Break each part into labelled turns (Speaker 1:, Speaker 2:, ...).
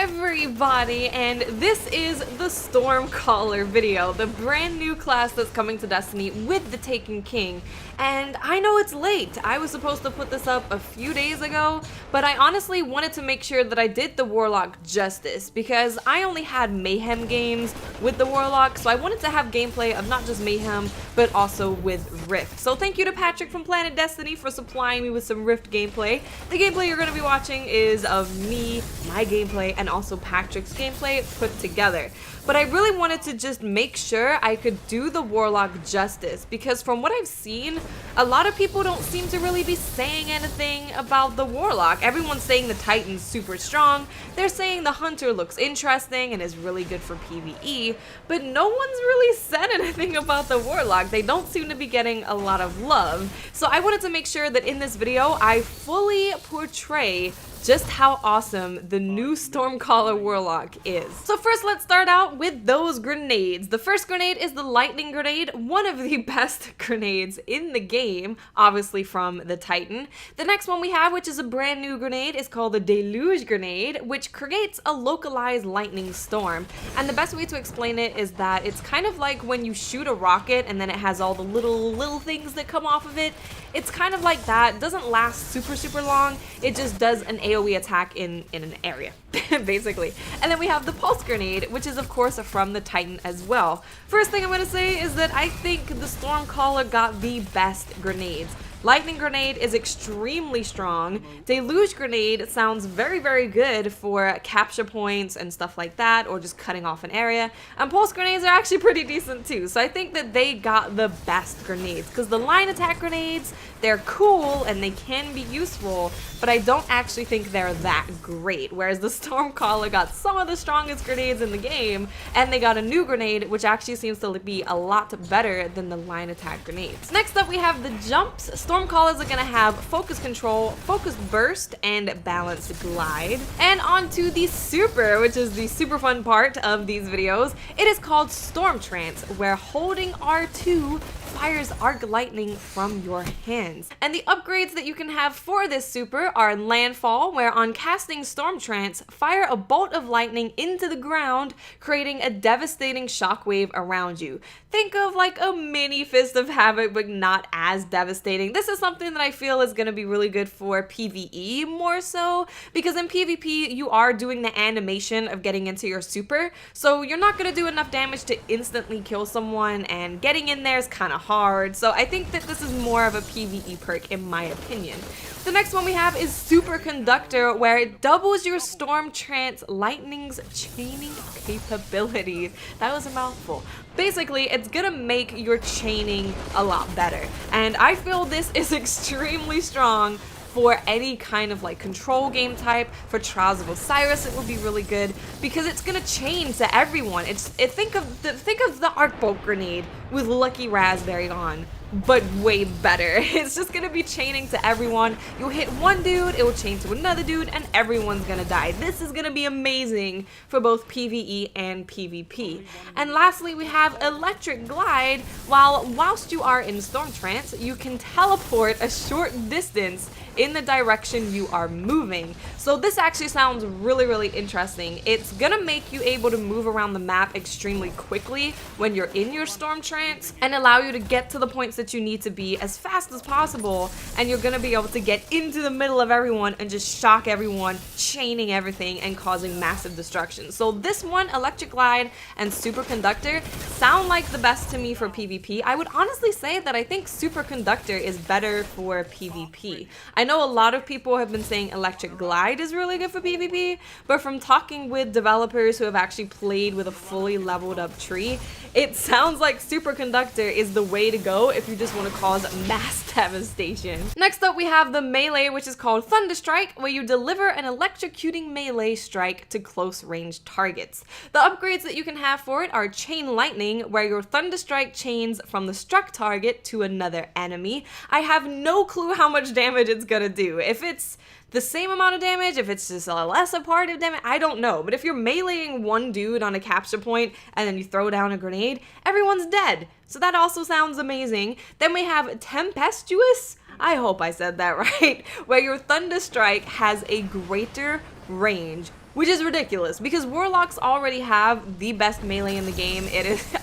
Speaker 1: everybody, and this is the Stormcaller video, the brand new class that's coming to Destiny with the Taken King. And I know it's late. I was supposed to put this up a few days ago, but I honestly wanted to make sure that I did the Warlock justice because I only had Mayhem games with the Warlock, so I wanted to have gameplay of not just Mayhem, but also with Rift. So thank you to Patrick from Planet Destiny for supplying me with some Rift gameplay. The gameplay you're going to be watching is of me, my gameplay, and also Patrick's gameplay put together. But I really wanted to just make sure I could do the Warlock justice because from what I've seen, a lot of people don't seem to really be saying anything about the Warlock. Everyone's saying the Titan's super strong, they're saying the Hunter looks interesting and is really good for PvE, but no one's really said anything about the Warlock. They don't seem to be getting a lot of love. So I wanted to make sure that in this video, I fully portray just how awesome the new Stormcaller Warlock is. So first, let's start out with those grenades. The first grenade is the lightning grenade, one of the best grenades in the game, obviously from the Titan. The next one we have, which is a brand new grenade, is called the deluge grenade, which creates a localized lightning storm. And the best way to explain it is that it's kind of like when you shoot a rocket and then it has all the little things that come off of it. It's kind of like that. It doesn't last super long. It just does an AoE attack in an area, basically. And then we have the pulse grenade, which is of course from the Titan as well. First thing I'm going to say is that I think the Stormcaller got the best grenades. Lightning grenade is extremely strong. Deluge grenade sounds very good for capture points and stuff like that, or just cutting off an area. And pulse grenades are actually pretty decent too. So I think that they got the best grenades because the line attack grenades, they're cool and they can be useful, but I don't actually think they're that great. Whereas the Stormcaller got some of the strongest grenades in the game, and they got a new grenade, which actually seems to be a lot better than the line attack grenades. Next up, we have the jumps. Stormcallers are going to have focus control, focus burst, and balanced glide. And on to the super, which is the super fun part of these videos. It is called Storm Trance, where holding R2 fires arc lightning from your hands. And the upgrades that you can have for this super are Landfall, where on casting Storm Trance, fire a bolt of lightning into the ground, creating a devastating shockwave around you. Think of like a mini Fist of Havoc, but not as devastating. This is something that I feel is going to be really good for PvE more so, because in PvP, you are doing the animation of getting into your super, so you're not going to do enough damage to instantly kill someone, and getting in there is kind of hard. So I think that this is more of a PvE perk in my opinion. The next one we have is Superconductor, where it doubles your Storm Trance Lightning's chaining capabilities. That was a mouthful. Basically, it's gonna make your chaining a lot better. And I feel this is extremely strong for any kind of like control game type. For Trials of Osiris, it would be really good because it's gonna chain to everyone. Think of the Arc Bolt grenade with Lucky Raspberry on, but way better. It's just gonna be chaining to everyone. You'll hit one dude, it will chain to another dude, and everyone's gonna die. This is gonna be amazing for both PvE and PvP. And lastly, we have Electric Glide. Whilst you are in Storm Trance, you can teleport a short distance in the direction you are moving. So this actually sounds really interesting. It's gonna make you able to move around the map extremely quickly when you're in your Storm Trance and allow you to get to the points that you need to be as fast as possible, and you're gonna be able to get into the middle of everyone and just shock everyone, chaining everything and causing massive destruction. So this one, Electric Glide and Superconductor, sound like the best to me for PvP. I would honestly say that I think Superconductor is better for PvP. I know a lot of people have been saying Electric Glide is really good for PvP, but from talking with developers who have actually played with a fully leveled up tree, it sounds like Superconductor is the way to go if you just want to cause mass devastation. Next up, we have the melee, which is called Thunderstrike, where you deliver an electrocuting melee strike to close range targets. The upgrades that you can have for it are Chain Lightning, where your Thunderstrike chains from the struck target to another enemy. I have no clue how much damage it's gonna do. If it's the same amount of damage, if it's just a lesser part of damage, I don't know. But if you're meleeing one dude on a capture point and then you throw down a grenade, everyone's dead. So that also sounds amazing. Then we have Tempestuous. I hope I said that right. Where your Thunderstrike has a greater range which is ridiculous because Warlocks already have the best melee in the game.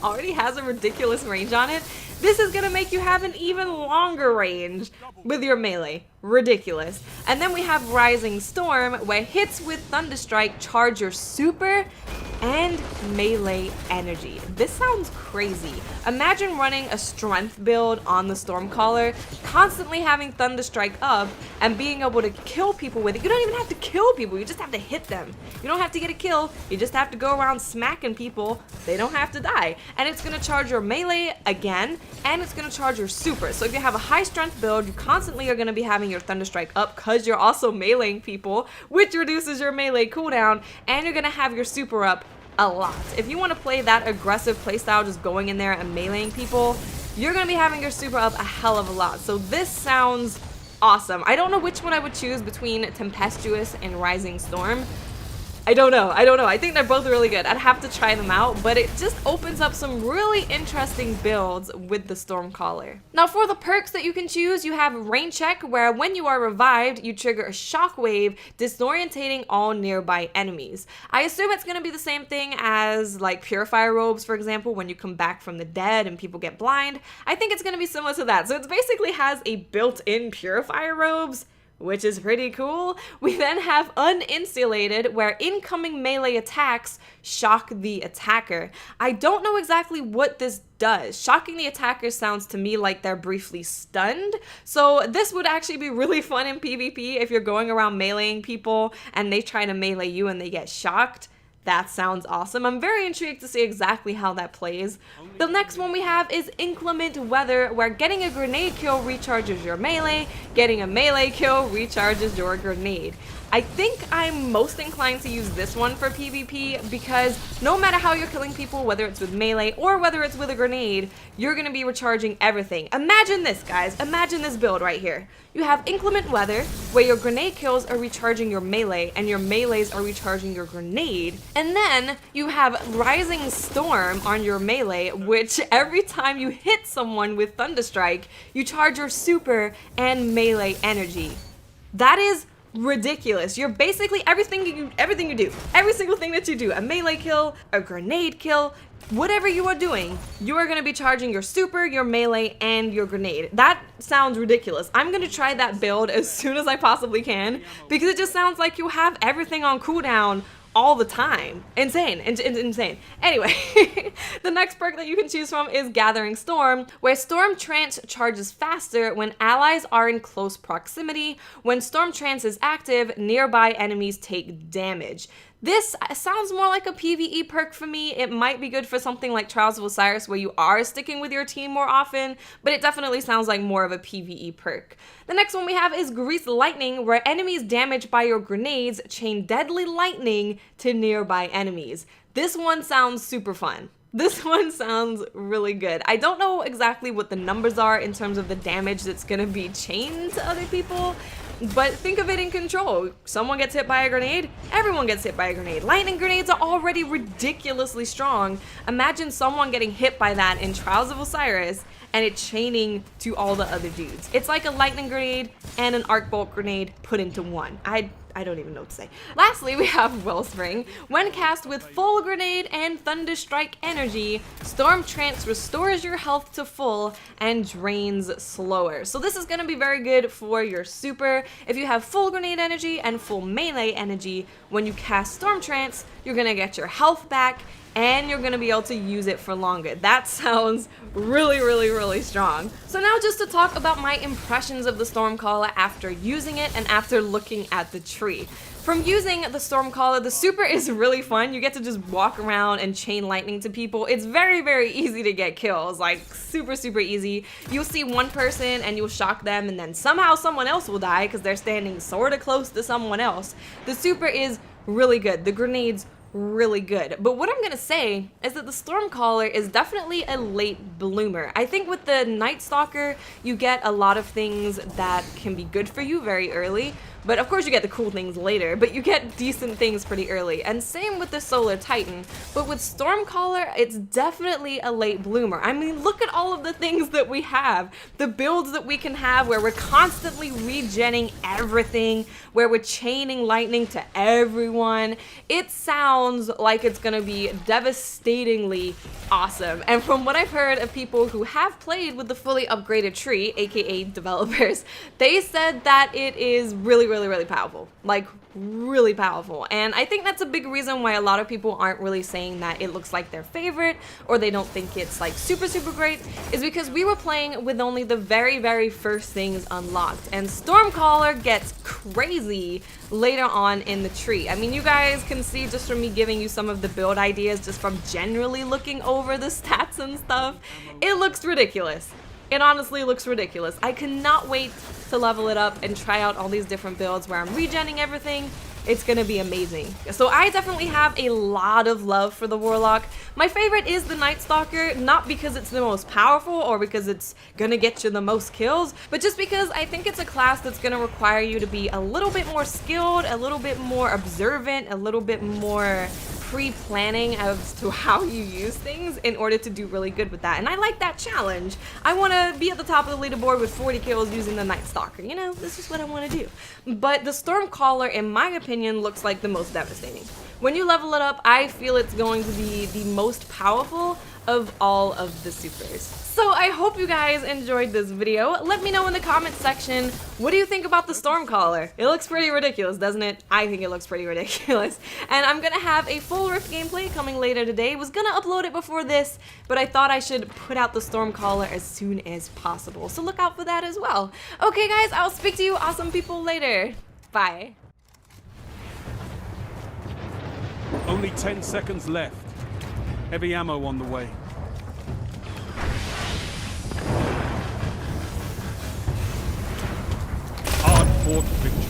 Speaker 1: Already has a ridiculous range on it. This is gonna make you have an even longer range with your melee. Ridiculous. And then we have Rising Storm, where hits with Thunderstrike charge your super and melee energy. This sounds crazy. Imagine running a strength build on the Stormcaller, constantly having Thunderstrike up and being able to kill people with it. You don't even have to kill people, you just have to hit them. You don't have to get a kill, you just have to go around smacking people. They don't have to die. And it's gonna charge your melee again, and it's gonna charge your super. So if you have a high strength build, you constantly are gonna be having your Thunderstrike up because you're also meleeing people, which reduces your melee cooldown, and you're gonna have your super up a lot. If you want to play that aggressive playstyle, just going in there and meleeing people, you're gonna be having your super up a hell of a lot. So this sounds awesome. I don't know which one I would choose between Tempestuous and Rising Storm. I don't know. I think they're both really good. I'd have to try them out, but it just opens up some really interesting builds with the Stormcaller. Now for the perks that you can choose, you have Rain Check, where when you are revived, you trigger a shockwave, disorientating all nearby enemies. I assume it's going to be the same thing as like Purifier Robes, for example, when you come back from the dead and people get blind. I think it's going to be similar to that. So it basically has a built-in Purifier Robes, which is pretty cool. We then have Uninsulated, where incoming melee attacks shock the attacker. I don't know exactly what this does. Shocking the attacker sounds to me like they're briefly stunned, so this would actually be really fun in PvP if you're going around meleeing people and they try to melee you and they get shocked. That sounds awesome. I'm very intrigued to see exactly how that plays. The next one we have is Inclement Weather, where getting a grenade kill recharges your melee, getting a melee kill recharges your grenade. I think I'm most inclined to use this one for PvP because no matter how you're killing people, whether it's with melee or whether it's with a grenade, you're going to be recharging everything. Imagine this, guys. Imagine this build right here. You have Inclement Weather, where your grenade kills are recharging your melee and your melees are recharging your grenade. And then you have Rising Storm on your melee, which every time you hit someone with Thunderstrike, you charge your super and melee energy. That is ridiculous. You're basically everything you do, every single thing that you do, a melee kill, a grenade kill, whatever you are doing, you are going to be charging your super, your melee, and your grenade. That sounds ridiculous. I'm going to try that build as soon as I possibly can because it just sounds like you have everything on cooldown all the time. Insane. Anyway, the next perk that you can choose from is Gathering Storm, where Storm Trance charges faster when allies are in close proximity. When Storm Trance is active, nearby enemies take damage. This sounds more like a PvE perk for me. It might be good for something like Trials of Osiris where you are sticking with your team more often, but it definitely sounds like more of a PvE perk. The next one we have is Grease Lightning, where enemies damaged by your grenades chain deadly lightning to nearby enemies. This one sounds super fun. This one sounds really good. I don't know exactly what the numbers are in terms of the damage that's gonna be chained to other people, but think of it in Control. Someone gets hit by a grenade, everyone gets hit by a grenade. Lightning grenades are already ridiculously strong. Imagine someone getting hit by that in Trials of Osiris and it chaining to all the other dudes. It's like a lightning grenade and an arc bolt grenade put into one. I don't even know what to say. Lastly, we have Wellspring. When cast with full grenade and Thunderstrike energy, Storm Trance restores your health to full and drains slower. So this is going to be very good for your super. If you have full grenade energy and full melee energy, when you cast Storm Trance, you're going to get your health back and you're going to be able to use it for longer. That sounds really strong. So now just to talk about my impressions of the Stormcaller after using it and after looking at the tree. From using the Stormcaller, the super is really fun. You get to just walk around and chain lightning to people. It's very easy to get kills, like super easy. You'll see one person and you'll shock them and then somehow someone else will die because they're standing sort of close to someone else. The super is really good. The grenades really good. But what I'm gonna say is that the Stormcaller is definitely a late bloomer. I think with the Night Stalker, you get a lot of things that can be good for you very early, but of course you get the cool things later, but you get decent things pretty early. And same with the Solar Titan, but with Stormcaller, it's definitely a late bloomer. I mean, look at all of the things that we have, the builds that we can have where we're constantly regenning everything, where we're chaining lightning to everyone. It sounds like it's gonna be devastatingly awesome. And from what I've heard of people who have played with the fully upgraded tree, aka developers, they said that it is really, really, really powerful. Like, really powerful. And I think that's a big reason why a lot of people aren't really saying that it looks like their favorite, or they don't think it's like super, super great, is because we were playing with only the very, very first things unlocked. And Stormcaller gets crazy later on in the tree. I mean, you guys can see just from me giving you some of the build ideas, just from generally looking over the stats and stuff, it looks ridiculous. It honestly looks ridiculous. I cannot wait to level it up and try out all these different builds where I'm regenning everything. It's gonna be amazing. So I definitely have a lot of love for the Warlock. My favorite is the Night Stalker, not because it's the most powerful or because it's gonna get you the most kills, but just because I think it's a class that's gonna require you to be a little bit more skilled, a little bit more observant, a little bit more pre-planning as to how you use things in order to do really good with that. And I like that challenge. I want to be at the top of the leaderboard with 40 kills using the Night Stalker. You know, this is what I want to do. But the Stormcaller, in my opinion, looks like the most devastating. When you level it up, I feel it's going to be the most powerful of all of the supers. So I hope you guys enjoyed this video. Let me know in the comments section, what do you think about the Stormcaller? It looks pretty ridiculous, doesn't it? I think it looks pretty ridiculous. And I'm gonna have a full Rift gameplay coming later today. Was gonna upload it before this, but I thought I should put out the Stormcaller as soon as possible. So look out for that as well. Okay guys, I'll speak to you awesome people later. Bye.
Speaker 2: Only 10 seconds left. Heavy ammo on the way. Hard-fought victory.